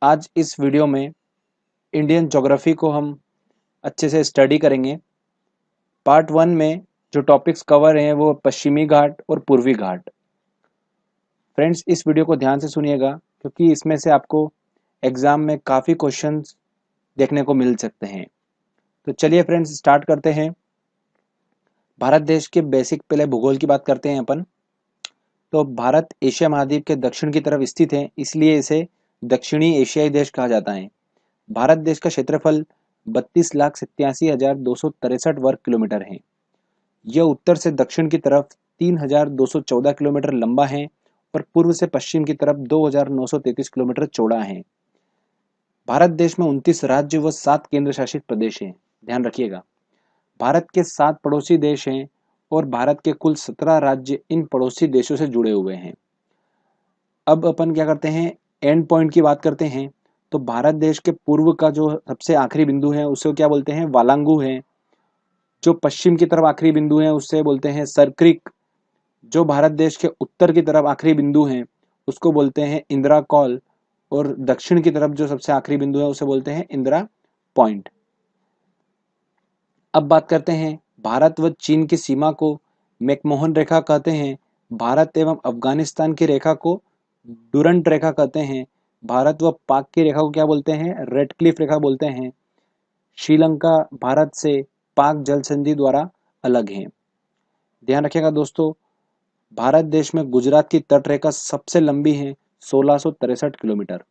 आज इस वीडियो में इंडियन ज्योग्राफी को हम अच्छे से स्टडी करेंगे। पार्ट 1 में जो टॉपिक्स कवर हैं वो पश्चिमी घाट और पूर्वी घाट। फ्रेंड्स, इस वीडियो को ध्यान से सुनिएगा क्योंकि इसमें से आपको एग्जाम में काफ़ी क्वेश्चंस देखने को मिल सकते हैं। तो चलिए फ्रेंड्स, स्टार्ट करते हैं। भारत देश के बेसिक पहले भूगोल की बात करते हैं अपन। तो भारत एशिया महाद्वीप के दक्षिण की तरफ स्थित है, इसलिए इसे दक्षिणी एशियाई देश कहा जाता है। भारत देश का क्षेत्रफल 32,87,263 वर्ग किलोमीटर है। यह उत्तर से दक्षिण की तरफ 3,214 किलोमीटर लंबा है और पूर्व से पश्चिम की तरफ 2,933 किलोमीटर चौड़ा है। भारत देश में 29 राज्य व 7 केंद्र शासित प्रदेश हैं। ध्यान रखिएगा, भारत के 7 पड़ोसी देश हैं और भारत के कुल 17 राज्य इन पड़ोसी देशों से जुड़े हुए हैं। अब अपन क्या करते हैं, एंड पॉइंट की बात करते हैं। तो भारत देश के पूर्व का जो सबसे आखिरी बिंदु है उसे क्या बोलते हैं, वालांगू है। जो पश्चिम की तरफ आखिरी बिंदु है उससे बोलते हैं सरक्रिक। जो भारत देश के उत्तर की तरफ आखिरी बिंदु है उसको बोलते हैं इंदिरा कॉल। और दक्षिण की तरफ जो सबसे आखिरी बिंदु है उसे बोलते हैं इंदिरा पॉइंट। अब बात करते हैं, भारत व चीन की सीमा को मैकमोहन रेखा कहते हैं। भारत एवं अफगानिस्तान की रेखा को डुरंट रेखा कहते हैं। भारत व पाक की रेखा को क्या बोलते हैं, रेडक्लिफ रेखा बोलते हैं। श्रीलंका भारत से पाक जल संधि द्वारा अलग है। ध्यान रखिएगा दोस्तों, भारत देश में गुजरात की तट रेखा सबसे लंबी है, 1663 किलोमीटर।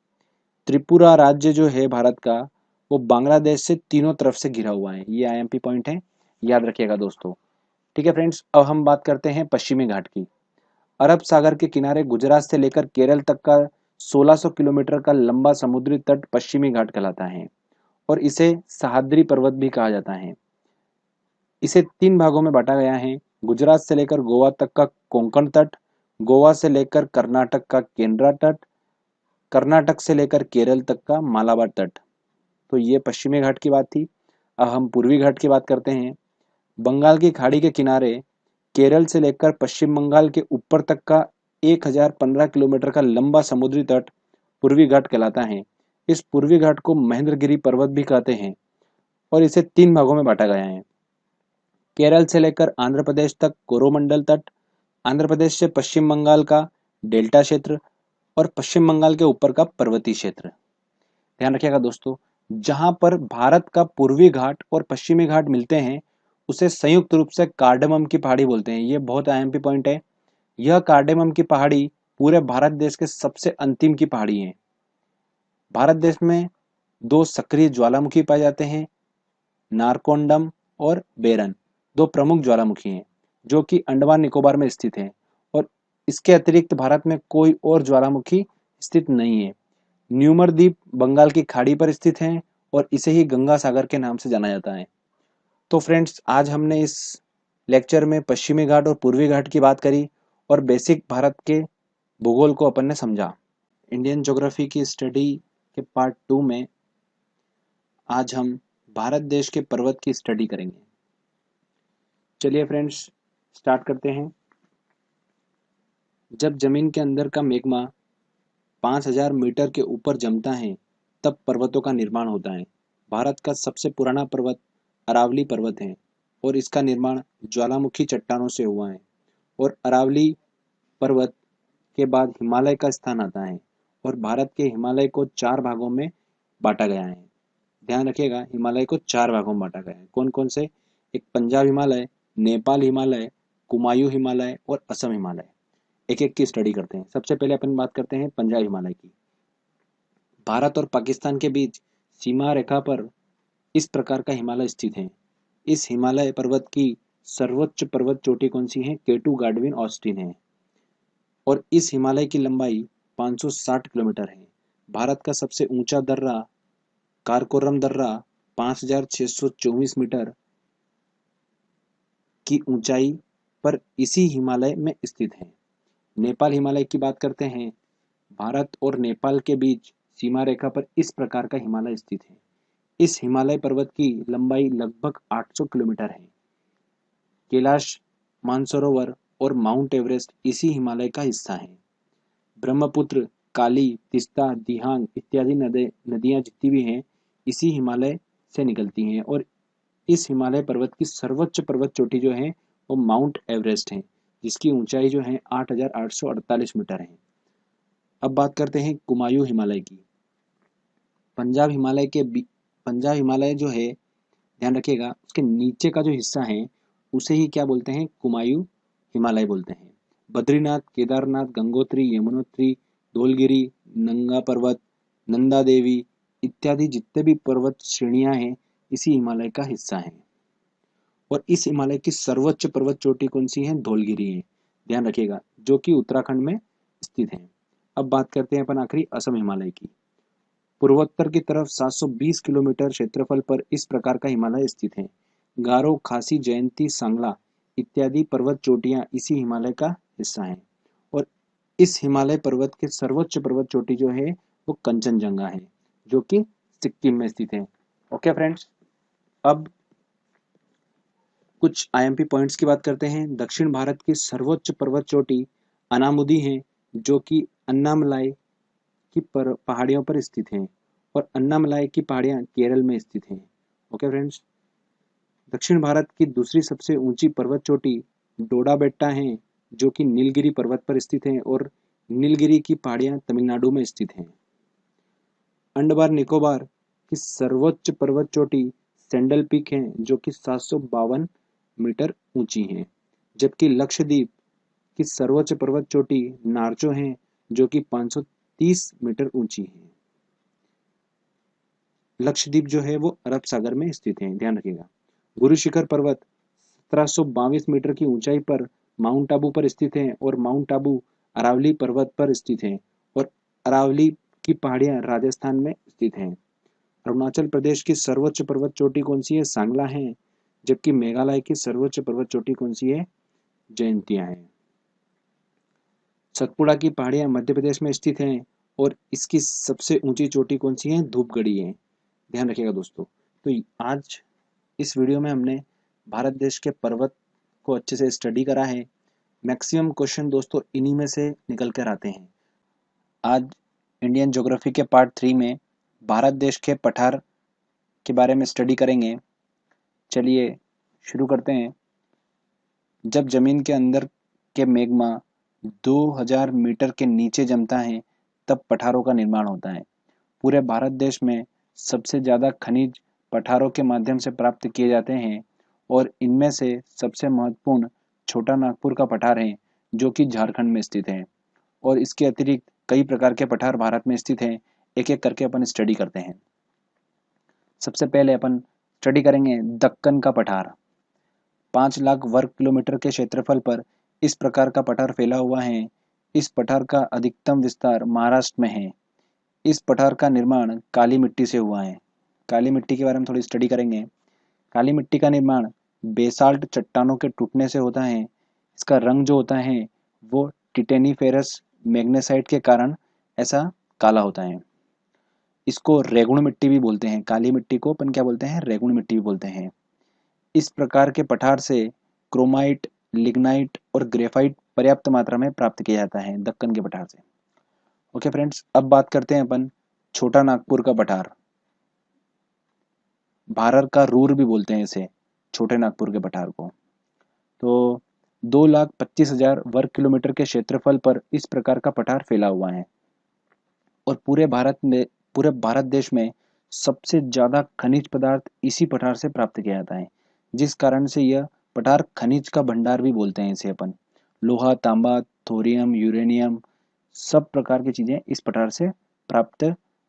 त्रिपुरा राज्य जो है भारत का, वो बांग्लादेश से तीनों तरफ से घिरा हुआ है। ये आईएमपी पॉइंट है, याद रखिएगा दोस्तों। ठीक है फ्रेंड्स, अब हम बात करते हैं पश्चिमी घाट की। अरब सागर के किनारे गुजरात से लेकर केरल तक का 1600 किलोमीटर का लंबा समुद्री तट पश्चिमी घाट कहलाता है और इसे सह्याद्री पर्वत भी कहा जाता है। इसे 3 भागों में बांटा गया है, गुजरात से लेकर गोवा तक का कोंकण तट, गोवा से लेकर कर्नाटक का केंद्रा तट, कर्नाटक से लेकर केरल तक का मालाबार तट। तो ये पश्चिमी घाट की बात थी। अब हम पूर्वी घाट की बात करते हैं। बंगाल की खाड़ी के किनारे केरल से लेकर पश्चिम बंगाल के ऊपर तक का 1015 किलोमीटर का लंबा समुद्री तट पूर्वी घाट कहलाता है। इस पूर्वी घाट को महेंद्रगिरी पर्वत भी कहते हैं और इसे 3 भागों में बांटा गया है। केरल से लेकर आंध्र प्रदेश तक कोरोमंडल तट, आंध्र प्रदेश से पश्चिम बंगाल का डेल्टा क्षेत्र और पश्चिम बंगाल के ऊपर का पर्वतीय क्षेत्र। ध्यान रखिएगा दोस्तों, जहां पर भारत का पूर्वी घाट और पश्चिमी घाट मिलते हैं उसे संयुक्त रूप से कार्डेमम की पहाड़ी बोलते हैं। ये बहुत आईएमपी पॉइंट है। यह कार्डेमम की पहाड़ी पूरे भारत देश के सबसे अंतिम की पहाड़ी है। भारत देश में 2 सक्रिय ज्वालामुखी पाए जाते हैं, नारकोंडम और बेरन। 2 प्रमुख ज्वालामुखी हैं जो कि अंडमान निकोबार में स्थित हैं और इसके अतिरिक्त भारत में कोई और ज्वालामुखी स्थित नहीं है। न्यूमर द्वीप बंगाल की खाड़ी पर स्थित है और इसे ही गंगा सागर के नाम से जाना जाता है। तो फ्रेंड्स, आज हमने इस लेक्चर में पश्चिमी घाट और पूर्वी घाट की बात करी और बेसिक भारत के भूगोल को अपन ने समझा। इंडियन ज्योग्राफी की स्टडी के पार्ट 2 में आज हम भारत देश के पर्वत की स्टडी करेंगे। चलिए फ्रेंड्स, स्टार्ट करते हैं। जब जमीन के अंदर का मैग्मा 5000 मीटर के ऊपर जमता है तब पर्वतों का निर्माण होता है। भारत का सबसे पुराना पर्वत अरावली पर्वत है और इसका निर्माण ज्वालामुखी चट्टानों से हुआ है। और अरावली पर्वत के बाद हिमालय का स्थान आता है और भारत के हिमालय को 4 भागों में बांटा गया है। ध्यान रखिएगा, हिमालय को 4 भागों में बांटा गया है। कौन कौन से? एक पंजाब हिमालय, नेपाल हिमालय, कुमायूं हिमालय और असम हिमालय। एक एक की स्टडी करते हैं। सबसे पहले अपन बात करते हैं पंजाब हिमालय की। भारत और पाकिस्तान के बीच सीमा रेखा पर इस प्रकार का हिमालय स्थित है। इस हिमालय पर्वत की सर्वोच्च पर्वत चोटी कौन सी है? केटू गार्डविन ऑस्टिन है और इस हिमालय की लंबाई 560 किलोमीटर है। भारत का सबसे ऊंचा दर्रा कारकोरम दर्रा 5624 मीटर की ऊंचाई पर इसी हिमालय में स्थित है। नेपाल हिमालय की बात करते हैं। भारत और नेपाल के बीच सीमा रेखा पर इस प्रकार का हिमालय स्थित है। इस हिमालय पर्वत की लंबाई लगभग 800 किलोमीटर है। कैलाश मानसरोवर और माउंट एवरेस्ट इसी हिमालय का हिस्सा है। ब्रह्मपुत्र काली, तीस्ता, दिहांग इत्यादि नदियां जितनी भी हैं इसी हिमालय से निकलती हैं। और इस हिमालय पर्वत की सर्वोच्च पर्वत चोटी जो है वो माउंट एवरेस्ट है, जिसकी ऊंचाई जो है 8,848 मीटर है। अब बात करते हैं कुमायूं हिमालय की। पंजाब हिमालय जो है, ध्यान रखिएगा, उसके नीचे का जो हिस्सा है उसे ही क्या बोलते हैं, कुमायूं हिमालय बोलते हैं। बद्रीनाथ, केदारनाथ, गंगोत्री, यमुनोत्री, धौलगिरी, नंगा पर्वत, नंदा देवी इत्यादि जितने भी पर्वत श्रेणियां हैं इसी हिमालय का हिस्सा हैं। और इस हिमालय की सर्वोच्च पर्वत चोटी कौन सी है, धौलगिरी है, ध्यान रखिएगा, जो कि उत्तराखंड में स्थित है। अब बात करते हैं अपन आखिरी असम हिमालय की। पूर्वोत्तर की तरफ 720 किलोमीटर क्षेत्रफल पर इस प्रकार का हिमालय स्थित है। गारो, खासी, जयंती, सांगला इत्यादि पर्वत चोटियां इसी हिमालय का हिस्सा हैं। और इस हिमालय पर्वत के सर्वोच्च पर्वत चोटी जो है वो कंचनजंगा है, जो कि सिक्किम में स्थित है। ओके फ्रेंड्स, अब कुछ आईएमपी पॉइंट्स की बात करते हैं। दक्षिण भारत की सर्वोच्च पर्वत चोटी अनामुदी है, जो कि अन्नामलाई की पहाड़ियों पर स्थित हैं। और अन्नामलाई की पहाड़ियां केरल में स्थित हैं। ओके फ्रेंड्स, दक्षिण भारत की दूसरी सबसे ऊंची पर्वत चोटी डोडा बेट्टा है, जो कि नीलगिरी पर्वत पर स्थित है। और नीलगिरी की पहाड़ियां तमिलनाडु में स्थित हैं। अंडमान निकोबार की सर्वोच्च पर्वत चोटी सैंडल पीक है, जो कि 752 मीटर ऊंची है। जबकि लक्षद्वीप की सर्वोच्च पर्वत चोटी नार्चो है, जो कि 530 मीटर ऊंची है। लक्षद्वीप जो है वो अरब सागर में स्थित है, ध्यान रखिएगा। गुरु शिखर पर्वत 1722 मीटर की ऊंचाई पर माउंट आबू पर स्थित है। और माउंट आबू अरावली पर्वत पर स्थित है। और अरावली की पहाड़ियां राजस्थान में स्थित हैं। अरुणाचल प्रदेश की सर्वोच्च पर्वत चोटी कौन सी है, सांगला है। जबकि मेघालय की सर्वोच्च पर्वत चोटी कौन सी है, जयंतिया है। सतपुड़ा की पहाड़ियां मध्य प्रदेश में स्थित हैं। और इसकी सबसे ऊंची चोटी कौन सी है, धूपगढ़ी है, ध्यान रखिएगा दोस्तों। तो आज इस वीडियो में हमने भारत देश के पर्वत को अच्छे से स्टडी करा है। मैक्सिमम क्वेश्चन दोस्तों इन्हीं में से निकल कर आते हैं। आज इंडियन ज्योग्राफी के पार्ट 3 में भारत देश के पठार के बारे में स्टडी करेंगे। चलिए शुरू करते हैं। जब जमीन के अंदर के मैग्मा 2000 मीटर के नीचे जमता है तब पठारों का निर्माण होता है। पूरे भारत देश में सबसे ज़्यादा खनिज पठारों के माध्यम से प्राप्त किए जाते हैं। और इनमें से सबसे महत्वपूर्ण छोटा नागपुर का पठार है, जो कि झारखंड में स्थित है। और इसके अतिरिक्त कई प्रकार के पठार भारत में स्थित हैं। एक एक करके अपन स्टडी करते हैं। सबसे पहले अपन स्टडी करेंगे दक्कन का पठार। 5 लाख वर्ग किलोमीटर के क्षेत्रफल पर इस प्रकार का पठार फैला हुआ है। इस पठार का अधिकतम विस्तार महाराष्ट्र में है। इस पठार का निर्माण काली मिट्टी से हुआ है। काली मिट्टी के बारे में थोड़ी स्टडी करेंगे। काली मिट्टी का निर्माण बेसाल्ट चट्टानों के टूटने से होता है। इसका रंग जो होता है वो टिटेनीफेरस मैग्नेसाइट के कारण ऐसा काला होता है। इसको रेगुण मिट्टी भी बोलते हैं। काली मिट्टी को अपन क्या बोलते हैं, रेगुण मिट्टी भी बोलते हैं। इस प्रकार के पठार से क्रोमाइट, लिग्नाइट और ग्रेफाइट पर्याप्त मात्रा में प्राप्त किया जाता है दक्कन के पठार से। ओके फ्रेंड्स, अब बात करते हैं अपन छोटा नागपुर का पठार। भारत का रूर भी बोलते हैं इसे, छोटे नागपुर के पठार को। तो 2,25,000 वर्ग किलोमीटर के क्षेत्रफल पर इस प्रकार का पठार फैला हुआ है। और पूरे भारत देश में सबसे ज्यादा खनिज पदार्थ इसी पठार से प्राप्त किया जाता है, जिस कारण से यह पठार खनिज का भंडार भी बोलते हैं इसे अपन। लोहा, तांबा, थोरियम, यूरेनियम सब प्रकार की चीजें इस पठार से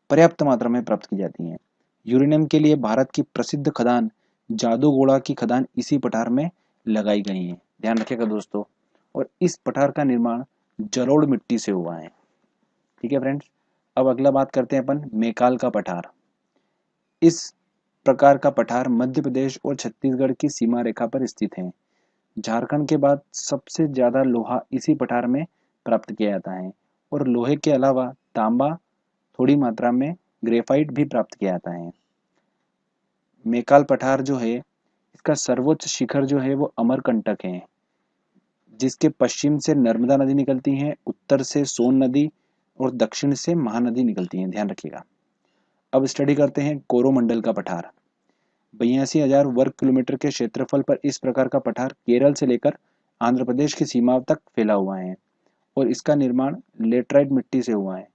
पर्याप्त मात्रा में प्राप्त की जाती हैं। यूरेनियम के लिए भारत की प्रसिद्ध खदान जादूगोड़ा की खदान इसी पठार में लगाई गई है, ध्यान रखिएगा दोस्तों। और इस पठार का निर्माण जलोढ़ मिट्टी से हुआ है। ठीक है फ्रेंड्स, अब अगला बात करते हैं अपन मैकाल का पठार। इस प्रकार का पठार मध्य प्रदेश और छत्तीसगढ़ की सीमा रेखा पर स्थित है। झारखंड के बाद सबसे ज्यादा लोहा इसी पठार में प्राप्त किया जाता है। और लोहे के अलावा तांबा, थोड़ी मात्रा में ग्रेफाइट भी प्राप्त किया जाता है। मैकाल पठार जो है इसका सर्वोच्च शिखर जो है वो अमरकंटक है, जिसके पश्चिम से नर्मदा नदी निकलती है, उत्तर से सोन नदी और दक्षिण से महानदी निकलती हैं, ध्यान रखिएगा। अब स्टडी करते हैं कोरोमंडल का पठार। 82,000 वर्ग किलोमीटर के क्षेत्रफल पर इस प्रकार का पठार केरल से लेकर आंध्र प्रदेश की सीमा तक फैला हुआ है और इसका निर्माण लेटराइट मिट्टी से हुआ है।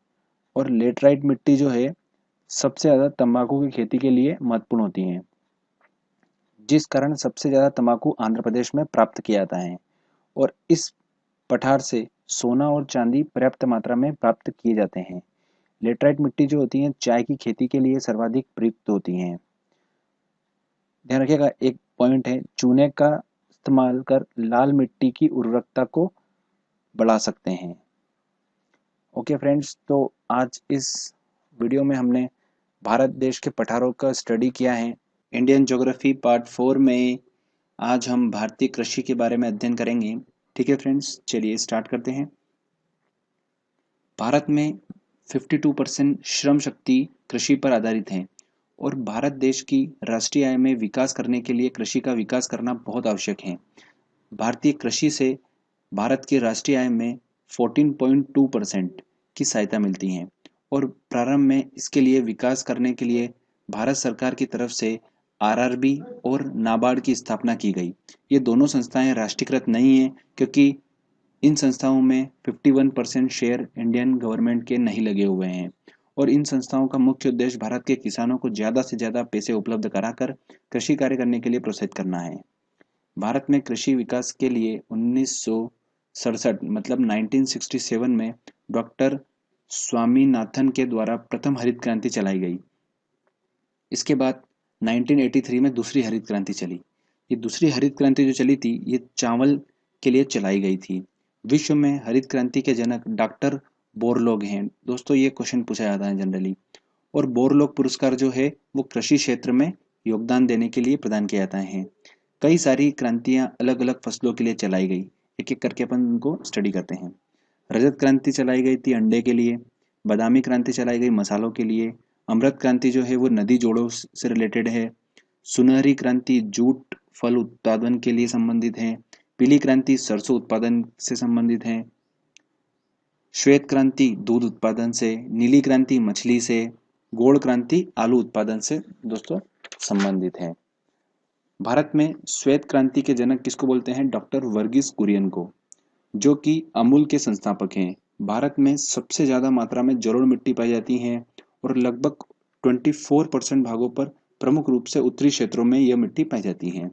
और लेटराइट मिट्टी जो है सबसे ज़्यादा तंबाकू की खेती के लिए महत्वपूर्ण होती है, जिस कारण सबसे ज़्यादा तंबाकू आंध्र प्रदेश में प्राप्त किया जाता है। और इस पठार से सोना और चांदी पर्याप्त मात्रा में प्राप्त किए जाते हैं। लेटराइट मिट्टी जो होती है चाय की खेती के लिए सर्वाधिक प्रयुक्त होती हैं। ध्यान रखिएगा, एक पॉइंट है, चूने का इस्तेमाल कर लाल मिट्टी की उर्वरकता को बढ़ा सकते हैं। ओके फ्रेंड्स, तो आज इस वीडियो में हमने भारत देश के पठारों का स्टडी किया है। इंडियन ज्योग्राफी पार्ट 4 में आज हम भारतीय कृषि के बारे में अध्ययन करेंगे। ठीक है फ्रेंड्स, चलिए स्टार्ट करते हैं। भारत में 52% श्रम शक्ति कृषि पर आधारित है और भारत देश की राष्ट्रीय आय में विकास करने के लिए कृषि का विकास करना बहुत आवश्यक है। भारतीय कृषि से भारत की राष्ट्रीय आय में 14.2% की सहायता मिलती है और प्रारंभ में इसके लिए विकास करने के लिए भारत सरकार की तरफ से आरआरबी और नाबार्ड की स्थापना की गई। ये दोनों संस्थाएं राष्ट्रीयकृत नहीं हैं क्योंकि इन संस्थाओं में 51% शेयर इंडियन गवर्नमेंट के नहीं लगे हुए हैं और इन संस्थाओं का मुख्य उद्देश्य भारत के किसानों को ज़्यादा से ज़्यादा पैसे उपलब्ध कराकर कृषि कार्य करने के लिए प्रोत्साहित करना है। भारत में कृषि विकास के लिए 1967 मतलब 1967 में डॉक्टर स्वामीनाथन के द्वारा प्रथम हरित क्रांति चलाई गई। इसके बाद 1983 में दूसरी हरित क्रांति चली। ये दूसरी हरित क्रांति जो चली थी ये चावल के लिए चलाई गई थी। विश्व में हरित क्रांति के जनक डॉक्टर बोरलॉग हैं। दोस्तों, ये क्वेश्चन पूछा जाता है जनरली। और बोरलॉग पुरस्कार जो है वो कृषि क्षेत्र में योगदान देने के लिए प्रदान किया जाता है। कई सारी क्रांतियां अलग अलग फसलों के लिए चलाई गई। एक एक करके अपन उनको स्टडी करते हैं। रजत क्रांति चलाई गई थी अंडे के लिए। बादामी क्रांति चलाई गई मसालों के लिए। अमृत क्रांति जो है वो नदी जोड़ों से रिलेटेड है। सुनहरी क्रांति जूट फल उत्पादन के लिए संबंधित है। पीली क्रांति सरसों उत्पादन से संबंधित है। श्वेत क्रांति दूध उत्पादन से। नीली क्रांति मछली से। गोल्ड क्रांति आलू उत्पादन से दोस्तों संबंधित है। भारत में श्वेत क्रांति के जनक किसको बोलते हैं? डॉक्टर वर्गीस कुरियन को, जो कि अमूल के संस्थापक हैं। भारत में सबसे ज्यादा मात्रा में जलोढ़ मिट्टी पाई जाती है और लगभग 24% भागों पर प्रमुख रूप से उत्तरी क्षेत्रों में यह मिट्टी पाई जाती है।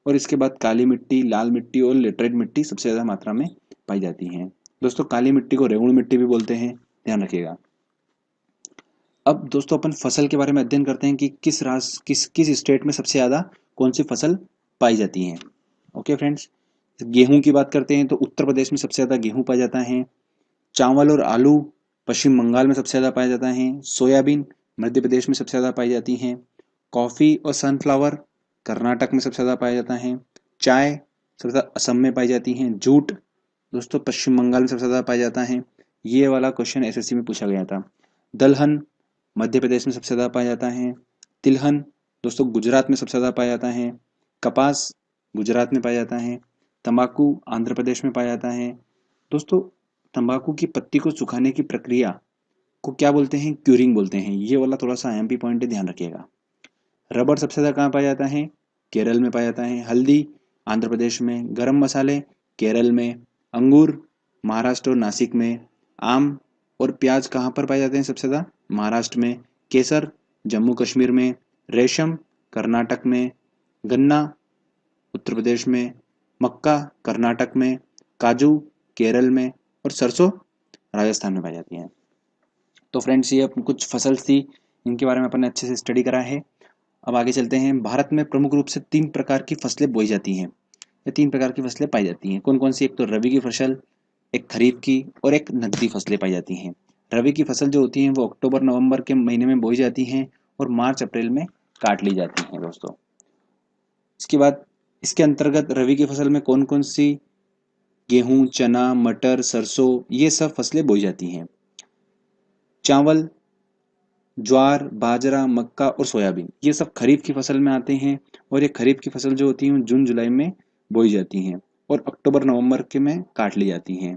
और इसके बाद काली मिट्टी, लाल मिट्टी और लेटराइट मिट्टी सबसे ज्यादा मात्रा में पाई जाती है। दोस्तों, काली मिट्टी को रेगुड़ मिट्टी भी बोलते हैं, ध्यान रखिएगा। अब दोस्तों अपन फसल के बारे में अध्ययन करते हैं कि किस स्टेट में सबसे ज्यादा कौन सी फसल पाई जाती है। ओके फ्रेंड्स, गेहूं की बात करते हैं तो उत्तर प्रदेश में सबसे ज्यादा गेहूं पाया जाता है। चावल और आलू पश्चिम बंगाल में सबसे ज्यादा पाया जाता है। सोयाबीन मध्य प्रदेश में सबसे ज्यादा पाई जाती है। कॉफी और सनफ्लावर कर्नाटक में सबसे ज्यादा पाया जाता है। चाय सबसे ज्यादा असम में पाई जाती है। जूट दोस्तों पश्चिम बंगाल में सबसे ज्यादा पाया जाता है। ये वाला क्वेश्चन एसएससी में पूछा गया था। दलहन मध्य प्रदेश में सबसे ज्यादा पाया जाता है। तिलहन दोस्तों गुजरात में सबसे ज्यादा पाया जाता है। कपास गुजरात में पाया जाता है। तंबाकू आंध्र प्रदेश में पाया जाता है। दोस्तों, तंबाकू की पत्ती को सुखाने की प्रक्रिया को क्या बोलते हैं? क्यूरिंग बोलते हैं। ये वाला थोड़ा सा एमपी पॉइंट है, ध्यान रखिएगा। रबर सबसे ज्यादा कहाँ पाया जाता है? केरल में पाया जाता है। हल्दी आंध्र प्रदेश में। गरम मसाले केरल में। अंगूर महाराष्ट्र और नासिक में। आम और प्याज कहाँ पर पाए जाते हैं सबसे ज्यादा? महाराष्ट्र में। केसर जम्मू कश्मीर में। रेशम कर्नाटक में। गन्ना उत्तर प्रदेश में। मक्का कर्नाटक में। काजू केरल में और सरसों राजस्थान में पाई जाती है। तो फ्रेंड्स, ये कुछ फसल थी, इनके बारे में अपन ने अच्छे से स्टडी करा है। अब आगे चलते हैं। भारत में प्रमुख रूप से 3 प्रकार की फसलें बोई जाती हैं। ये 3 प्रकार की फसलें पाई जाती हैं। कौन कौन सी? एक तो रबी की फसल, एक खरीफ की और एक नकदी फसलें पाई जाती हैं। रबी की फसल जो होती हैं वो अक्टूबर नवंबर के महीने में बोई जाती हैं और मार्च अप्रैल में काट ली जाती हैं दोस्तों। इसके बाद इसके अंतर्गत रबी की फसल में कौन कौन सी? गेहूं, चना, मटर, सरसों, ये सब फसलें बोई जाती हैं। चावल, ज्वार, बाजरा, मक्का और सोयाबीन ये सब खरीफ की फसल में आते हैं और ये खरीफ की फसल जो होती है जून जुलाई में बोई जाती हैं और अक्टूबर नवंबर के में काट ली जाती हैं।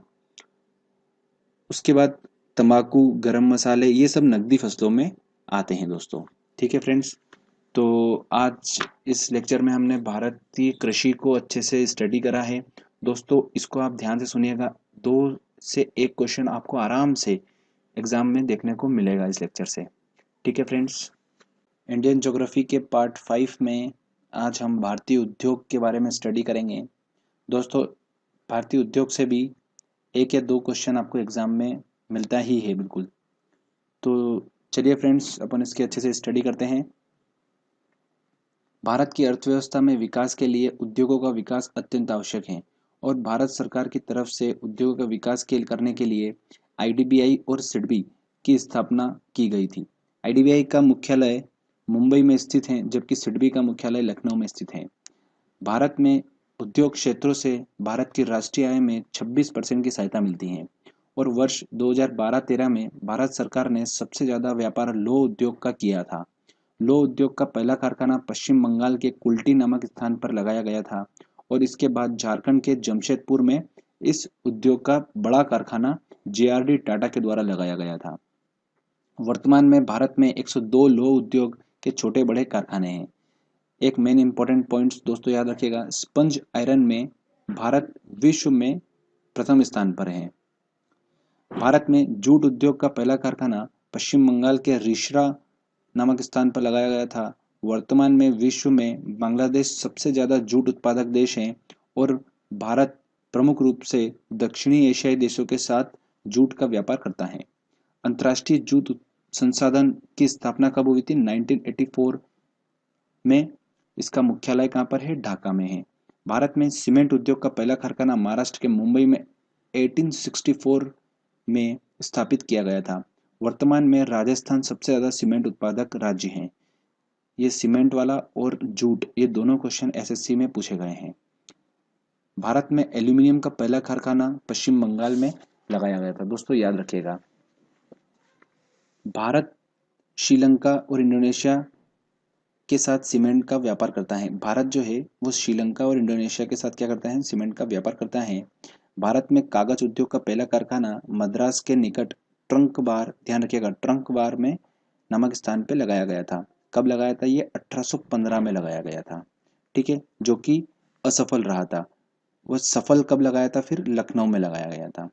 उसके बाद तंबाकू, गरम मसाले, ये सब नकदी फसलों में आते हैं दोस्तों। ठीक है फ्रेंड्स, तो आज इस लेक्चर में हमने भारतीय कृषि को अच्छे से स्टडी करा है दोस्तों। इसको आप ध्यान से सुनिएगा, 2 से 1 क्वेश्चन आपको आराम से एग्जाम में देखने को मिलेगा इस लेक्चर से। ठीक है फ्रेंड्स, इंडियन ज्योग्राफी के पार्ट 5 में आज हम भारतीय उद्योग के बारे में स्टडी करेंगे दोस्तों। भारतीय उद्योग से भी 1 या 2 क्वेश्चन आपको एग्जाम में मिलता ही है बिल्कुल। तो चलिए फ्रेंड्स, अपन इसके अच्छे से स्टडी करते हैं। भारत की अर्थव्यवस्था में विकास के लिए उद्योगों का विकास अत्यंत आवश्यक है और भारत सरकार की तरफ से उद्योगों का विकास करने के लिए आईडीबीआई और सिडबी की स्थापना की गई थी। आईडीबीआई का मुख्यालय मुंबई में स्थित है, जबकि सिडबी का मुख्यालय लखनऊ में स्थित है। भारत में उद्योग क्षेत्रों से भारत की राष्ट्रीय आय में 26% की सहायता मिलती है और वर्ष 2012-13 में भारत सरकार ने सबसे ज्यादा व्यापार लौह उद्योग का किया था। लौह उद्योग का पहला कारखाना पश्चिम बंगाल के कुल्टी नामक स्थान पर लगाया गया था और इसके बाद झारखंड के जमशेदपुर में इस उद्योग का बड़ा कारखाना जेआरडी टाटा के द्वारा लगाया गया था। वर्तमान में भारत में 102 लौह उद्योग के छोटे बड़े कारखाने हैं। एक मेन इंपॉर्टेंट पॉइंट्स दोस्तों याद रखिएगा, स्पंज आयरन में भारत विश्व में प्रथम स्थान पर है। भारत में जूट उद्योग का पहला कारखाना पश्चिम बंगाल के रिसरा नामक स्थान पर लगाया गया था। वर्तमान में विश्व में बांग्लादेश सबसे ज्यादा जूट उत्पादक देश है और भारत प्रमुख रूप से दक्षिणी एशियाई देशों के साथ जूट का व्यापार करता है। अंतर्राष्ट्रीय जूट संसाधन की स्थापना कब हुई थी? 1984 में। इसका मुख्यालय कहाँ पर है? ढाका में है। भारत में सीमेंट उद्योग का पहला कारखाना महाराष्ट्र के मुंबई में 1864 में स्थापित किया गया था। वर्तमान में राजस्थान सबसे ज्यादा सीमेंट उत्पादक राज्य है। ये सीमेंट वाला और जूट, ये दोनों क्वेश्चन एसएससी में पूछे गए हैं। भारत में एल्यूमिनियम का पहला कारखाना पश्चिम बंगाल में लगाया गया था। दोस्तों याद रखिएगा, भारत श्रीलंका और इंडोनेशिया के साथ सीमेंट का व्यापार करता है। भारत जो है वो श्रीलंका और इंडोनेशिया के साथ क्या करता है? सीमेंट का व्यापार करता है। भारत में कागज उद्योग का पहला कारखाना मद्रास के निकट ट्रंक बार, ध्यान रखिएगा, ट्रंक बार में नामक स्थान पे लगाया गया था। कब लगाया था? ये 1815 में लगाया गया था। ठीक है, जो कि असफल रहा था। वह सफल कब लगाया था? फिर लखनऊ में लगाया गया था।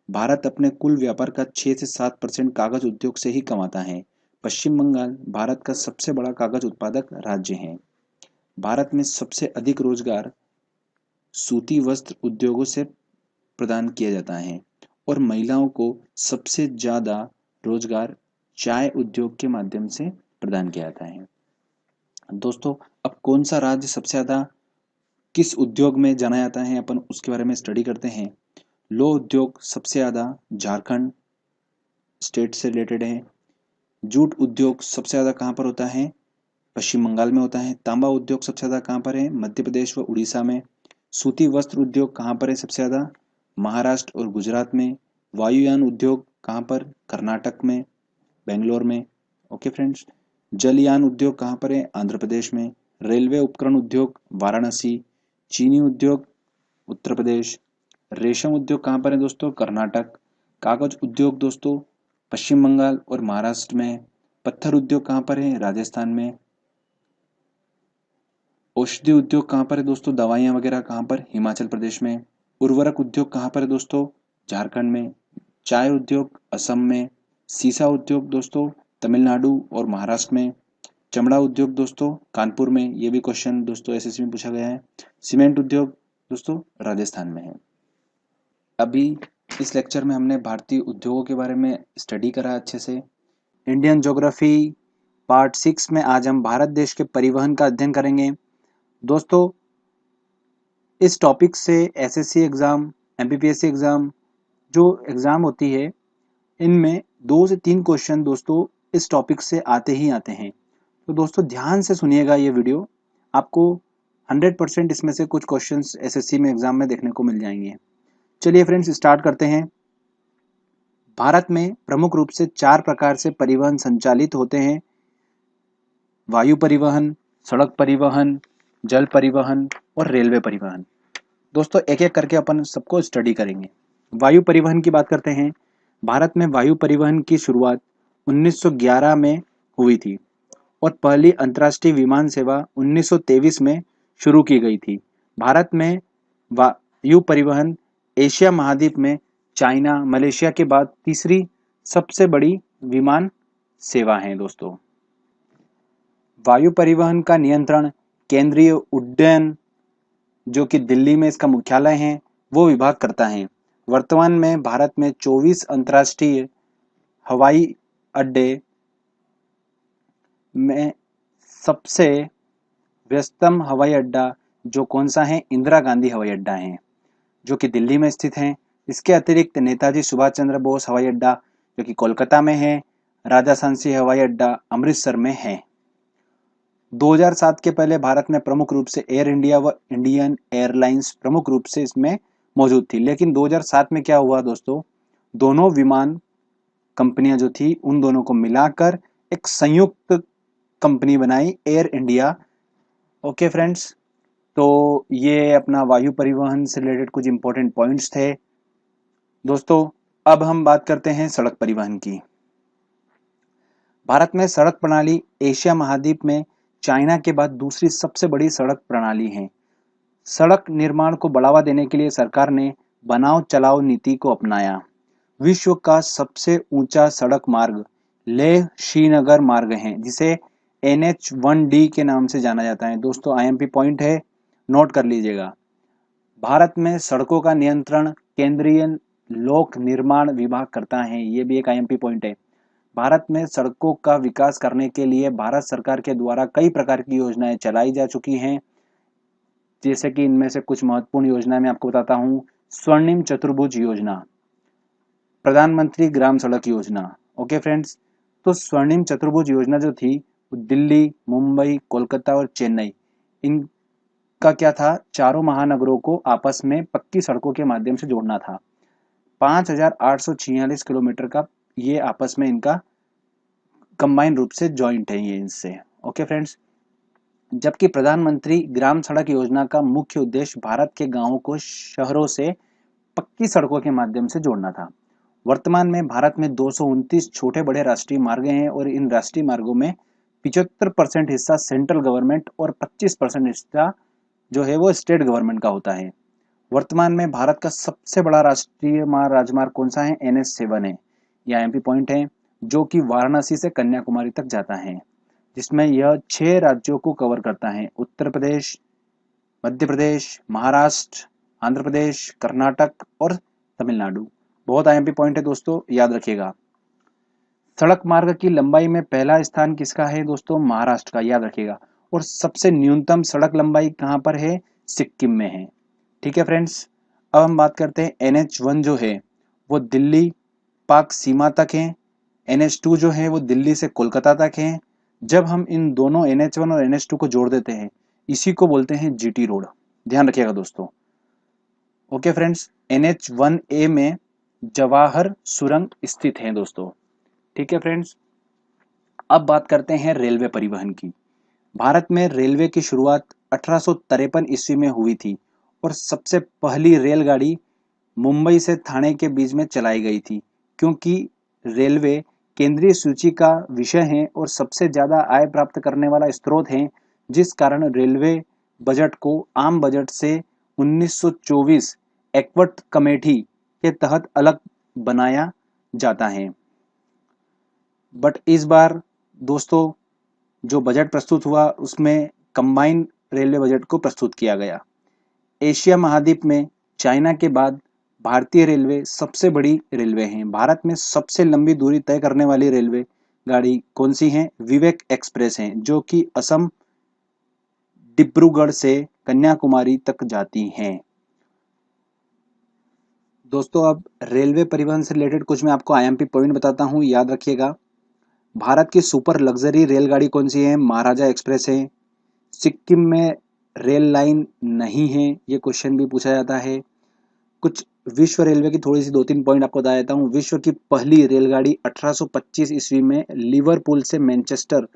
भारत अपने कुल व्यापार का 6 से 7% कागज उद्योग से ही कमाता है। पश्चिम बंगाल भारत का सबसे बड़ा कागज उत्पादक राज्य है। भारत में सबसे अधिक रोजगार सूती वस्त्र उद्योगों से प्रदान किया जाता है और महिलाओं को सबसे ज्यादा रोजगार चाय उद्योग के माध्यम से प्रदान किया जाता है। दोस्तों, अब कौन सा राज्य सबसे ज्यादा किस उद्योग में जाना जाता है, अपन उसके बारे में स्टडी करते हैं। लौह उद्योग सबसे ज्यादा झारखंड स्टेट से रिलेटेड है। जूट उद्योग सबसे ज्यादा कहाँ पर होता है? पश्चिम बंगाल में होता है। तांबा उद्योग सबसे ज्यादा कहाँ पर है? मध्य प्रदेश व उड़ीसा में। सूती वस्त्र उद्योग कहाँ पर है सबसे ज्यादा? महाराष्ट्र और गुजरात में। वायुयान उद्योग कहाँ पर? कर्नाटक में, बेंगलोर में। ओके फ्रेंड्स, जलयान उद्योग कहाँ पर है? आंध्र प्रदेश में। रेलवे उपकरण उद्योग वाराणसी। चीनी उद्योग उत्तर प्रदेश। रेशम उद्योग कहाँ पर है दोस्तों? कर्नाटक। कागज उद्योग दोस्तों पश्चिम बंगाल और महाराष्ट्र में। पत्थर उद्योग कहाँ पर है? राजस्थान में। औषधि उद्योग कहाँ पर है दोस्तों? दवाइयाँ वगैरह कहाँ पर? हिमाचल प्रदेश में। उर्वरक उद्योग कहाँ पर है दोस्तों? झारखंड में। चाय उद्योग असम में। सीसा उद्योग दोस्तों तमिलनाडु और महाराष्ट्र में। चमड़ा उद्योग दोस्तों कानपुर में। ये भी क्वेश्चन दोस्तों एसएससी में पूछा गया है। सीमेंट उद्योग दोस्तों राजस्थान में है। अभी इस लेक्चर में हमने भारतीय उद्योगों के बारे में स्टडी करा अच्छे से। इंडियन ज्योग्राफी पार्ट 6 में आज हम भारत देश के परिवहन का अध्ययन करेंगे। दोस्तों, इस टॉपिक से एसएससी एग्जाम, एमपीपीएससी एग्जाम जो एग्जाम होती है, इनमें 2 से 3 क्वेश्चन दोस्तों इस टॉपिक से आते ही आते हैं। तो दोस्तों ध्यान से सुनिएगा ये वीडियो, आपको 100% इसमें से कुछ क्वेश्चंस एसएससी में एग्जाम में देखने को मिल जाएंगे। चलिए फ्रेंड्स स्टार्ट करते हैं। भारत में प्रमुख रूप से 4 प्रकार से परिवहन संचालित होते हैं: वायु परिवहन, सड़क परिवहन, जल परिवहन और रेलवे परिवहन। दोस्तों एक एक करके अपन सबको स्टडी करेंगे। वायु परिवहन की बात करते हैं। भारत में वायु परिवहन की शुरुआत 1911 में हुई थी और पहली अंतर्राष्ट्रीय विमान सेवा 1923 में शुरू की गई थी। भारत में वायु परिवहन एशिया महाद्वीप में चाइना, मलेशिया के बाद तीसरी सबसे बड़ी विमान सेवा है दोस्तों। वायु परिवहन का नियंत्रण केंद्रीय उड्डयन, जो कि दिल्ली में इसका मुख्यालय है, वो विभाग करता है। वर्तमान में भारत में 24 अंतर्राष्ट्रीय हवाई अड्डे में सबसे व्यस्तम हवाई अड्डा जो कौन सा है, इंदिरा गांधी हवाई अड्डा है, जो कि दिल्ली में स्थित है। इसके अतिरिक्त नेताजी सुभाष चंद्र बोस हवाई अड्डा जो कि कोलकाता में है, राजा सांची हवाई अड्डा अमृतसर में है। 2007 के पहले भारत में प्रमुख रूप से एयर इंडिया व इंडियन एयरलाइंस प्रमुख रूप से इसमें मौजूद थी, लेकिन 2007 में क्या हुआ दोस्तों, दोनों विमान कंपनियां जो थी उन दोनों को मिलाकर एक संयुक्त कंपनी बनाई, एयर इंडिया। ओके फ्रेंड्स, तो ये अपना वायु परिवहन से रिलेटेड कुछ इंपॉर्टेंट पॉइंट्स थे दोस्तों। अब हम बात करते हैं सड़क परिवहन की। भारत में सड़क प्रणाली एशिया महाद्वीप में चाइना के बाद दूसरी सबसे बड़ी सड़क प्रणाली है। सड़क निर्माण को बढ़ावा देने के लिए सरकार ने बनाओ चलाओ नीति को अपनाया। विश्व का सबसे ऊंचा सड़क मार्ग लेह श्रीनगर मार्ग है, जिसे NH1D के नाम से जाना जाता है। दोस्तों IMP पॉइंट है, नोट कर लीजिएगा। भारत में सड़कों का नियंत्रण केंद्रीय लोक निर्माण विभाग करता है, ये भी एक IMP पॉइंट है। भारत में सड़कों का विकास करने के लिए भारत सरकार के द्वारा कई प्रकार की योजनाएं चलाई जा चुकी हैं, जैसे कि इनमें से कुछ महत्वपूर्ण योजनाएं मैं आपको बताता हूं। स्वर्णिम चतुर्भुज योजना, प्रधानमंत्री ग्राम सड़क योजना। ओके फ्रेंड्स, तो स्वर्णिम चतुर्भुज योजना जो थी वो दिल्ली, मुंबई, कोलकाता और चेन्नई, इनका क्या था, चारों महानगरों को आपस में पक्की सड़कों के माध्यम से जोड़ना था। 5,846 किलोमीटर का ये आपस में इनका कंबाइन रूप से जॉइंट है ये इनसे। ओके फ्रेंड्स, जबकि प्रधानमंत्री ग्राम सड़क योजना का मुख्य उद्देश्य भारत के गांवों को शहरों से पक्की सड़कों के माध्यम से जोड़ना था। वर्तमान में भारत में 229 छोटे बड़े राष्ट्रीय मार्ग हैं और इन राष्ट्रीय मार्गों में 75% हिस्सा सेंट्रल गवर्नमेंट और 25% हिस्सा जो है वो स्टेट गवर्नमेंट का होता है। वर्तमान में भारत का सबसे बड़ा राष्ट्रीय राजमार्ग कौन सा है, NH7 है, यह IMP पॉइंट है, जो कि वाराणसी से कन्याकुमारी तक जाता है, जिसमें यह 6 राज्यों को कवर करता है, उत्तर प्रदेश, मध्य प्रदेश, महाराष्ट्र, आंध्र प्रदेश, कर्नाटक और तमिलनाडु। बहुत IMP पॉइंट है दोस्तों, याद रखिएगा। सड़क मार्ग की लंबाई में पहला स्थान किसका है दोस्तों, महाराष्ट्र का, याद रखिएगा। और सबसे न्यूनतम सड़क लंबाई कहां पर है, सिक्किम में है। ठीक है फ्रेंड्स, अब हम बात करते हैं NH1 जो है वो दिल्ली पाक सीमा तक है, NH2 जो है वो दिल्ली से कोलकाता तक है। जब हम इन दोनों NH1 और NH2 को जोड़ देते हैं, इसी को बोलते हैं GT रोड, ध्यान रखिएगा दोस्तों। ओके फ्रेंड्स, NH1A में जवाहर सुरंग स्थित है दोस्तों। ठीक है फ्रेंड्स, अब बात करते हैं रेलवे परिवहन की। भारत में रेलवे की शुरुआत 1853 ईस्वी में हुई थी और सबसे पहली रेलगाड़ी मुंबई से ठाणे के बीच में चलाई गई थी। क्योंकि रेलवे केंद्रीय सूची का विषय है और सबसे ज्यादा आय प्राप्त करने वाला स्रोत है, जिस कारण रेलवे बजट को आम बजट से 1924 एक्वर्थ कमेटी के तहत अलग बनाया जाता है। बट इस बार दोस्तों जो बजट प्रस्तुत हुआ उसमें कंबाइंड रेलवे बजट को प्रस्तुत किया गया। एशिया महाद्वीप में चाइना के बाद भारतीय रेलवे सबसे बड़ी रेलवे है। भारत में सबसे लंबी दूरी तय करने वाली रेलवे गाड़ी कौन सी है, विवेक एक्सप्रेस है, जो कि असम डिब्रूगढ़ से कन्याकुमारी तक जाती हैं। दोस्तों अब रेलवे परिवहन से रिलेटेड कुछ मैं आपको IMP पॉइंट बताता हूँ, याद रखिएगा। भारत की सुपर लग्जरी रेलगाड़ी कौन सी है, महाराजा एक्सप्रेस है। सिक्किम में रेल लाइन नहीं है, ये क्वेश्चन भी पूछा जाता है। कुछ विश्व रेलवे की थोड़ी सी 2-3 पॉइंट आपको बता देता हूँ। विश्व की पहली रेलगाड़ी 1825 ईस्वी में लिवरपूल से मैनचेस्टर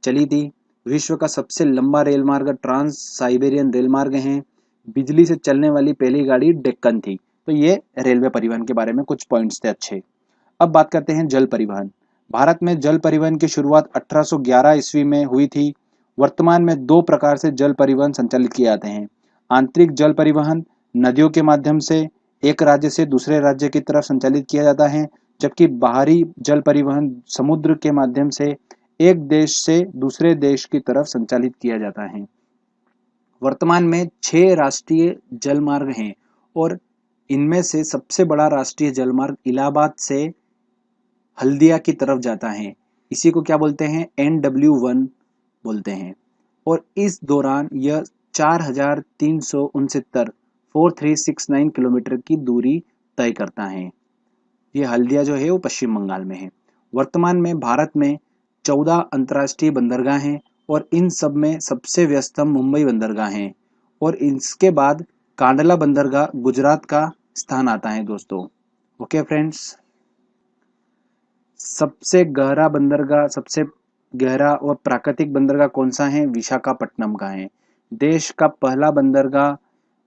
चली थी। विश्व का सबसे लंबा रेल मार्ग ट्रांस साइबेरियन रेल मार्ग है। बिजली से चलने वाली पहली गाड़ी डेक्कन थी। तो ये रेलवे परिवहन के बारे में कुछ पॉइंट्स थे अच्छे। अब बात करते हैं जल परिवहन। भारत में जल परिवहन की शुरुआत 1811 ईस्वी में हुई थी। वर्तमान में दो प्रकार से जल परिवहन संचालित किए जाते हैं। आंतरिक जल परिवहन नदियों के माध्यम से एक राज्य से दूसरे राज्य की तरफ संचालित किया जाता है, जबकि बाहरी जल परिवहन समुद्र के माध्यम से एक देश से दूसरे देश की तरफ संचालित किया जाता है। वर्तमान में 6 राष्ट्रीय जलमार्ग हैं और इनमें से सबसे बड़ा राष्ट्रीय जलमार्ग इलाहाबाद से हल्दिया की तरफ जाता है। इसी को क्या बोलते हैं? NW1 बोलते हैं। और इस दौरान यह 4369 किलोमीटर की दूरी तय करता है। ये हल्दिया जो है वो पश्चिम बंगाल में है। वर्तमान में भारत में 14 अंतर्राष्ट्रीय बंदरगाह हैं और इन सब में सबसे व्यस्तम मुंबई बंदरगाह है और इसके बाद कांडला बंदरगाह गुजरात का स्थान आता है दोस्तों। ओके फ्रेंड्स, सबसे गहरा और प्राकृतिक बंदरगाह कौन सा है? विशाखापट्टनम का है। देश का पहला बंदरगाह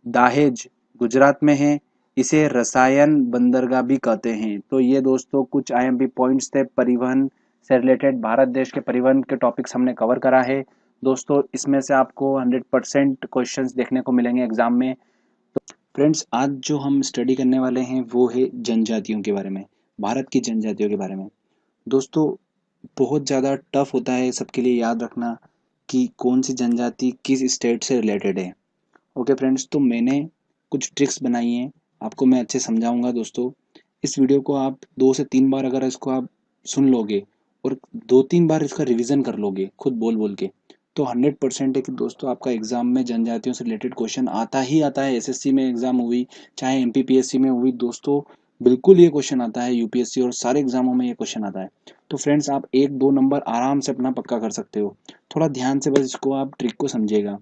दाहेज गुजरात में है। इसे रसायन बंदरगाह भी कहते हैं। तो ये दोस्तों कुछ IMP पॉइंट्स थे परिवहन से रिलेटेड। भारत देश के परिवहन के टॉपिक्स हमने कवर करा है दोस्तों। इसमें से आपको 100% क्वेश्चंस देखने को मिलेंगे एग्जाम में। तो फ्रेंड्स, आज जो हम स्टडी करने वाले हैं वो है जनजातियों के बारे में, भारत की जनजातियों के बारे में। दोस्तों, बहुत ज़्यादा टफ होता है सबके लिए याद रखना कि कौन सी जनजाति किस स्टेट से रिलेटेड है। ओके फ्रेंड्स, तो मैंने कुछ ट्रिक्स बनाई हैं, आपको मैं अच्छे समझाऊंगा दोस्तों। इस वीडियो को आप 2 से 3 बार अगर इसको आप सुन लोगे और 2-3 बार इसका रिवीजन कर लोगे खुद बोल बोल के, तो 100% है कि दोस्तों आपका एग्जाम में जनजातियों से रिलेटेड क्वेश्चन आता ही आता है। SSC में एग्जाम हुई चाहे MPPSC में हुई दोस्तों, बिल्कुल ये क्वेश्चन आता है। UPSC और सारे एग्जामों में ये क्वेश्चन आता है। तो फ्रेंड्स, आप 1-2 नंबर आराम से अपना पक्का कर सकते हो। थोड़ा ध्यान से बस इसको आप ट्रिक को समझिएगा।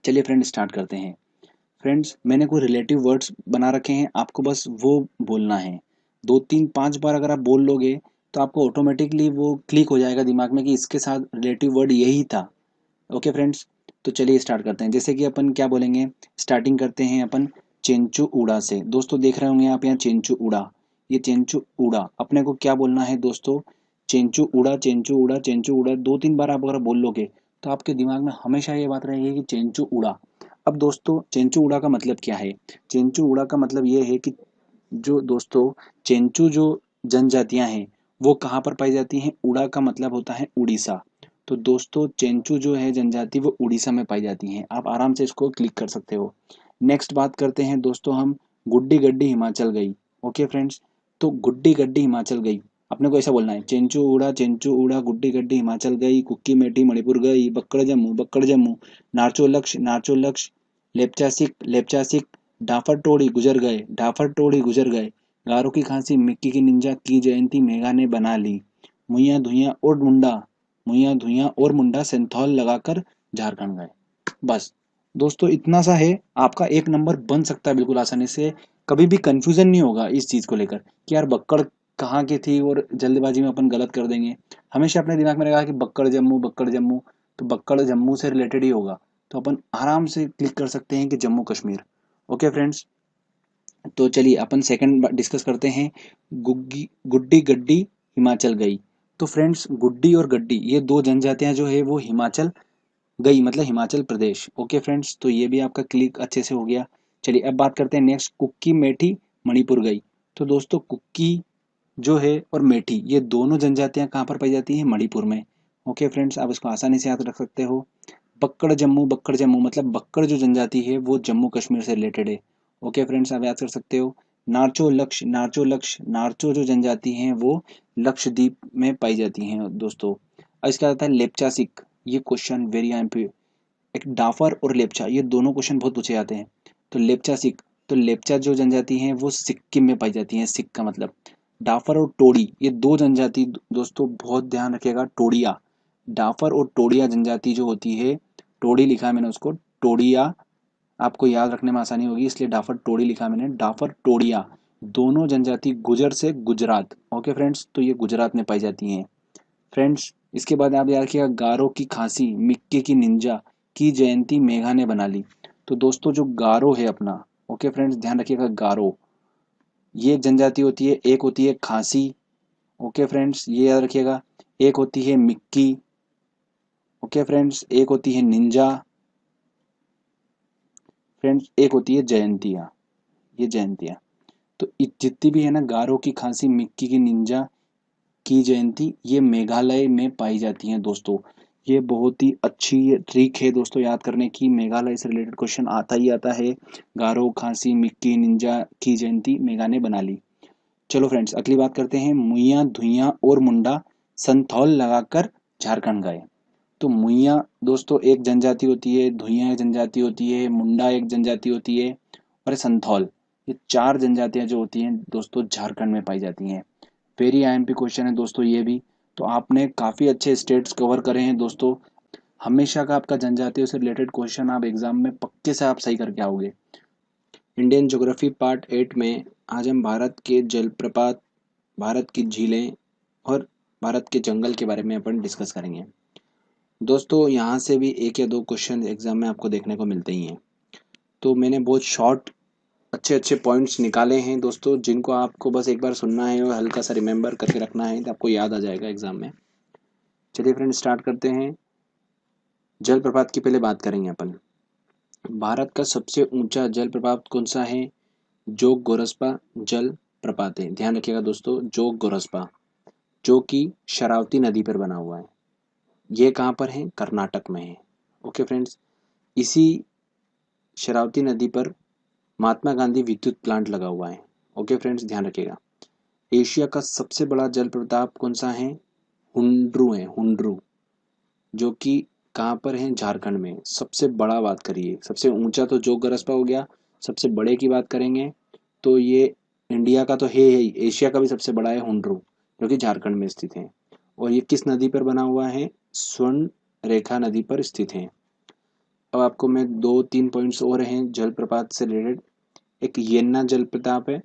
चलिए फ्रेंड, स्टार्ट करते हैं। फ्रेंड्स, मैंने कोई रिलेटिव वर्ड्स बना रखे हैं, आपको बस वो बोलना है। 2-3-5 बार अगर आप बोल लोगे तो आपको ऑटोमेटिकली वो क्लिक हो जाएगा दिमाग में कि इसके साथ रिलेटिव वर्ड यही था। ओके फ्रेंड्स, तो चलिए स्टार्ट करते हैं। जैसे कि अपन क्या बोलेंगे, स्टार्टिंग करते हैं अपन चेंचू उड़ा से। दोस्तों देख रहे होंगे आप यहाँ चेंचू उड़ा, ये चेंचू उड़ा अपने को क्या बोलना है दोस्तों? चेंचू उड़ा, चेंचू उड़ा, चेंचू उड़ा। 2-3 बार आप अगर बोल लोगे तो आपके दिमाग में हमेशा ये बात रहेगी कि चेंचू उड़ा। अब दोस्तों, चेंचू उड़ा का मतलब क्या है? चेंचू उड़ा का मतलब ये है कि जो दोस्तों चेंचू जो जनजातियां हैं वो कहाँ पर पाई जाती हैं? उड़ा का मतलब होता है उड़ीसा। तो दोस्तों चेंचू जो है जनजाति वो उड़ीसा में पाई जाती हैं। आप आराम से इसको क्लिक कर सकते हो। नेक्स्ट बात करते हैं दोस्तों हम गुड्डी गड्डी हिमाचल गई। ओके फ्रेंड्स, तो गुड्डी गड्डी हिमाचल गई अपने को ऐसा बोलना है, चेंचू उड़ा गुड्डी गड्डी हिमाचल गई, कुक्की मेटी मणिपुर गई, बक्कड़ जम्मू, नारचो लक्ष्य, लेपचा सिख, डाफर टोड़ी गुजर गए, गारों की खांसी मिक्की की निंजा की जयंती मेघा ने बना ली, मुइया धुइयां और मुंडा सेंथौल लगाकर झारखंड गए। बस दोस्तों इतना सा है, आपका 1 नंबर बन सकता है बिल्कुल आसानी से। कभी भी कंफ्यूजन नहीं होगा इस चीज को लेकर कि यार बक्कड़ कहाँ की थी और जल्दबाजी में अपन गलत कर देंगे। हमेशा अपने दिमाग में रहेगा कि बक्कड़ जम्मू, तो बक्कड़ जम्मू से रिलेटेड ही होगा। तो अपन आराम से क्लिक कर सकते हैं कि जम्मू कश्मीर। ओके फ्रेंड्स, तो चलिए अपन सेकंड डिस्कस करते हैं, गुड्डी गड्डी हिमाचल गई। तो फ्रेंड्स, गुड्डी और गड्डी ये दो जनजातियां जो है वो हिमाचल गई, मतलब हिमाचल प्रदेश। ओके फ्रेंड्स, तो ये भी आपका क्लिक अच्छे से हो गया। चलिए अब बात करते हैं नेक्स्ट, कुक्की मेठी मणिपुर गई। तो दोस्तों कुक्की जो है और मेठी ये दोनों जनजातियां कहाँ पर पाई जाती हैं? मणिपुर में। ओके फ्रेंड्स, आप इसको आसानी से याद रख सकते हो। बक्कड़ जम्मू मतलब बक्कड़ जो जनजाति है वो जम्मू कश्मीर से रिलेटेड है। ओके फ्रेंड्स, आप याद कर सकते हो। नारचो जो जनजाति है वो लक्षद्वीप में पाई जाती हैं दोस्तों। अब इसका आता है लेप्चा सिख। ये क्वेश्चन वेरी एक डाफर और लेप्चा ये दोनों क्वेश्चन बहुत पूछे जाते हैं। तो लेप्चा सिख, तो लेप्चा जो जनजाति है वो सिक्किम में पाई जाती है। सिख का मतलब। डाफर और टोडी ये दो जनजाति दोस्तों बहुत ध्यान रखिएगा। टोडिया, डाफर और टोडिया जनजाति जो होती है, टोडी लिखा है मैंने उसको, टोडिया आपको याद रखने में आसानी होगी इसलिए डाफर टोडी लिखा मैंने। डाफर टोडिया दोनों जनजाति गुजर से गुजरात। ओके फ्रेंड्स, तो ये गुजरात में पाई जाती हैं। फ्रेंड्स, इसके बाद आप याद रखिएगा, गारो की खांसी मिक्के की निंजा की जयंती मेघा ने बना ली। तो दोस्तों जो गारो है अपना, ओके फ्रेंड्स ध्यान रखिएगा, गारो ये जनजाति होती है, एक होती है खासी। ओके फ्रेंड्स, ये याद रखिएगा। एक होती है मिक्की। ओके फ्रेंड्स, एक होती है निंजा। फ्रेंड्स, एक होती है जयंतिया। ये जयंतिया। तो जितनी भी है ना, गारो की, खासी, मिक्की की, निंजा की, जयंती, ये मेघालय में पाई जाती हैं दोस्तों। ये बहुत ही अच्छी ट्रिक है दोस्तों याद करने की। मेघालय से रिलेटेड क्वेश्चन आता ही आता है। गारो, खासी, मिक्की, निंजा की, जयंती मेघा ने बना ली। चलो फ्रेंड्स, अगली बात करते हैं। मुइया, धुइयां और मुंडा संथौल लगाकर झारखंड गए। तो मुइया दोस्तों एक जनजाति होती है, धुइयां एक जनजाति होती है, मुंडा एक जनजाति होती है, और संथौल। ये चार जनजातियां जो होती हैं दोस्तों झारखंड में पाई जाती हैं। वेरी आईएमपी क्वेश्चन है दोस्तों ये भी। तो आपने काफी अच्छे स्टेट्स कवर करे हैं दोस्तों। हमेशा का आपका जनजातियों से रिलेटेड क्वेश्चन आप एग्जाम में पक्के से आप सही करके आओगे। इंडियन ज्योग्राफी पार्ट 8 में आज हम भारत के जलप्रपात, भारत की झीलें और भारत के जंगल के बारे में अपन डिस्कस करेंगे। दोस्तों यहाँ से भी एक या दो क्वेश्चन एग्जाम में आपको देखने को मिलते ही हैं। तो मैंने बहुत शॉर्ट अच्छे अच्छे पॉइंट्स निकाले हैं दोस्तों, जिनको आपको बस एक बार सुनना है और हल्का सा रिमेंबर करके रखना है, तो आपको याद आ जाएगा एग्जाम में। चलिए फ्रेंड, स्टार्ट करते हैं। जलप्रपात की पहले बात करेंगे अपन। भारत का सबसे ऊंचा जलप्रपात कौन सा है? जोग गोरस्पा जल प्रपात है। ध्यान रखिएगा दोस्तों, जोग गोरस्पा, जो कि शरावती नदी पर बना हुआ है। ये कहाँ पर है? कर्नाटक में है। ओके फ्रेंड्स, इसी शरावती नदी पर महात्मा गांधी विद्युत प्लांट लगा हुआ है। ओके फ्रेंड्स, ध्यान रखिएगा। एशिया का सबसे बड़ा जल प्रपात कौन सा है? हुंड्रू है, हुंड्रू, जो कि कहाँ पर है? झारखंड में। सबसे बड़ा बात करिए, सबसे ऊंचा तो जोग गरस्पा हो गया, सबसे बड़े की बात करेंगे तो ये इंडिया का तो है ही, एशिया का भी सबसे बड़ा है हुंड्रू, जो कि झारखंड में स्थित है। और ये किस नदी पर बना हुआ है? स्वर्ण रेखा नदी पर स्थित है। अब आपको मैं दो तीन पॉइंट्स और हैं जलप्रपात से रिलेटेड। एक येन्ना जलप्रपात है,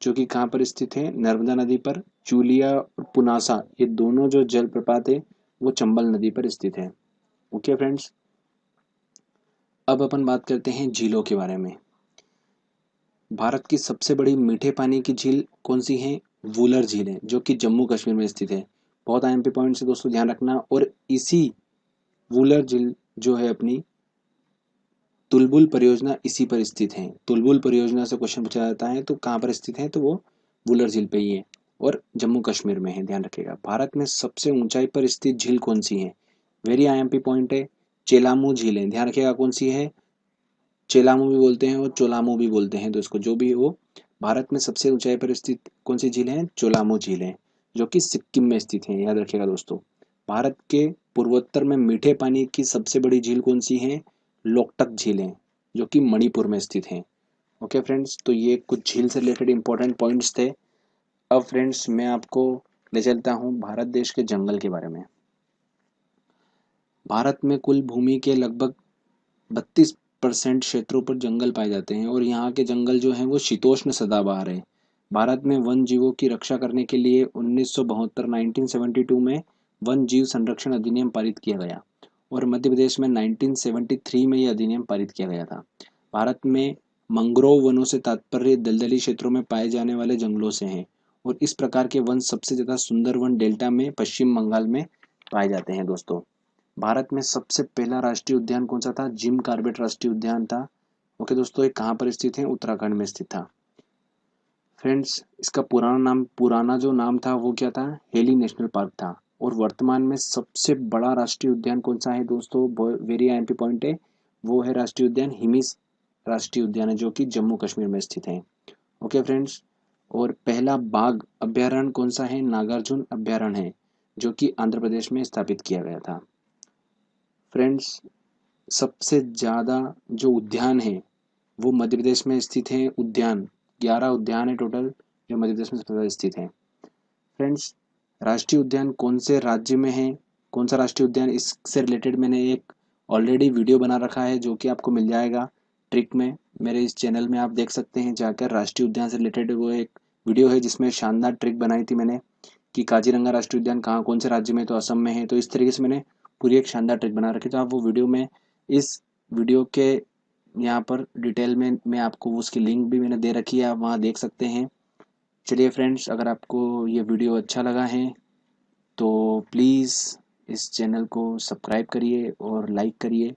जो कि कहाँ पर स्थित है? नर्मदा नदी पर। चूलिया और पुनासा, ये दोनों जो जलप्रपात है वो चंबल नदी पर स्थित है। ओके फ्रेंड्स, अब अपन बात करते हैं झीलों के बारे में। भारत की सबसे बड़ी मीठे पानी की झील कौन सी है? वुलर झील है, जो कि जम्मू कश्मीर में स्थित है। बहुत आईएमपी पॉइंट है दोस्तों, ध्यान रखना। और इसी वुलर झील जो है अपनी, तुलबुल परियोजना इसी पर स्थित है। तुलबुल परियोजना से क्वेश्चन पूछा जाता है तो कहाँ पर स्थित है? तो वो वुलर झील पे ही है और जम्मू कश्मीर में है। ध्यान रखिएगा। भारत में सबसे ऊंचाई पर स्थित झील कौन सी है? वेरी आईएमपी पॉइंट है, चेलामू झील है। ध्यान रखिएगा कौन सी है। चेलामू भी बोलते हैं और चोलामू भी बोलते हैं, तो इसको जो भी हो, भारत में सबसे ऊंचाई पर स्थित कौन सी झील है? चोलामू झील है, जो कि सिक्किम में स्थित है। याद रखिएगा दोस्तों। भारत के पूर्वोत्तर में मीठे पानी की सबसे बड़ी झील कौन सी है? लोकटक झील है, जो कि मणिपुर में स्थित है। ओके फ्रेंड्स, तो ये कुछ झील से रिलेटेड इंपॉर्टेंट पॉइंट्स थे। अब फ्रेंड्स मैं आपको ले चलता हूँ भारत देश के जंगल के बारे में। भारत में कुल भूमि के लगभग 32% क्षेत्रों पर जंगल पाए जाते हैं और यहाँ के जंगल जो हैं वो शीतोष्ण सदाबहार है। भारत में वन जीवों की रक्षा करने के लिए 1972 में वन जीव संरक्षण अधिनियम पारित किया गया और मध्य प्रदेश में 1973 में यह अधिनियम पारित किया गया था। भारत में मैंग्रोव वनों से तात्पर्य दलदली क्षेत्रों में पाए जाने वाले जंगलों से है और इस प्रकार के वन सबसे ज्यादा सुंदरवन डेल्टा में पश्चिम बंगाल में पाए जाते हैं दोस्तों। भारत में सबसे पहला राष्ट्रीय उद्यान कौन सा था? जिम कॉर्बेट राष्ट्रीय उद्यान था। ओके दोस्तों, ये कहाँ पर स्थित है? उत्तराखंड में स्थित था। फ्रेंड्स, इसका पुराना जो नाम था वो क्या था? हेली नेशनल पार्क था। और वर्तमान में सबसे बड़ा राष्ट्रीय उद्यान कौन सा है दोस्तों? वेरी आईएमपी पॉइंट है, वो है राष्ट्रीय उद्यान हिमिस राष्ट्रीय उद्यान है, जो कि जम्मू कश्मीर में स्थित है। ओके फ्रेंड्स, और पहला बाघ अभ्यारण्य कौन सा है? नागार्जुन अभ्यारण्य है, जो कि आंध्र प्रदेश में स्थापित किया गया था। फ्रेंड्स, सबसे ज़्यादा जो उद्यान है वो मध्य प्रदेश में स्थित है। उद्यान 11 उद्यान है टोटल, जो मध्य प्रदेश में सबसे ज़्यादा स्थित है। फ्रेंड्स, राष्ट्रीय उद्यान कौन से राज्य में है? कौन सा राष्ट्रीय उद्यान, इससे रिलेटेड मैंने एक ऑलरेडी वीडियो बना रखा है, जो कि आपको मिल जाएगा ट्रिक में। मेरे इस चैनल में आप देख सकते हैं जाकर, राष्ट्रीय उद्यान से रिलेटेड वो एक वीडियो है जिसमें शानदार ट्रिक बनाई थी मैंने कि काजीरंगा राष्ट्रीय उद्यान कहाँ, कौन से राज्य में है? तो असम में है। तो इस तरीके से मैंने पूरी एक शानदार ट्रिक बना रखी, तो आप वो वीडियो में, इस वीडियो के यहाँ पर डिटेल में मैं आपको उसकी लिंक भी मैंने दे रखी है, आप वहाँ देख सकते हैं। चलिए फ्रेंड्स, अगर आपको ये वीडियो अच्छा लगा है तो प्लीज़ इस चैनल को सब्सक्राइब करिए और लाइक करिए।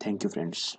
Thank you friends.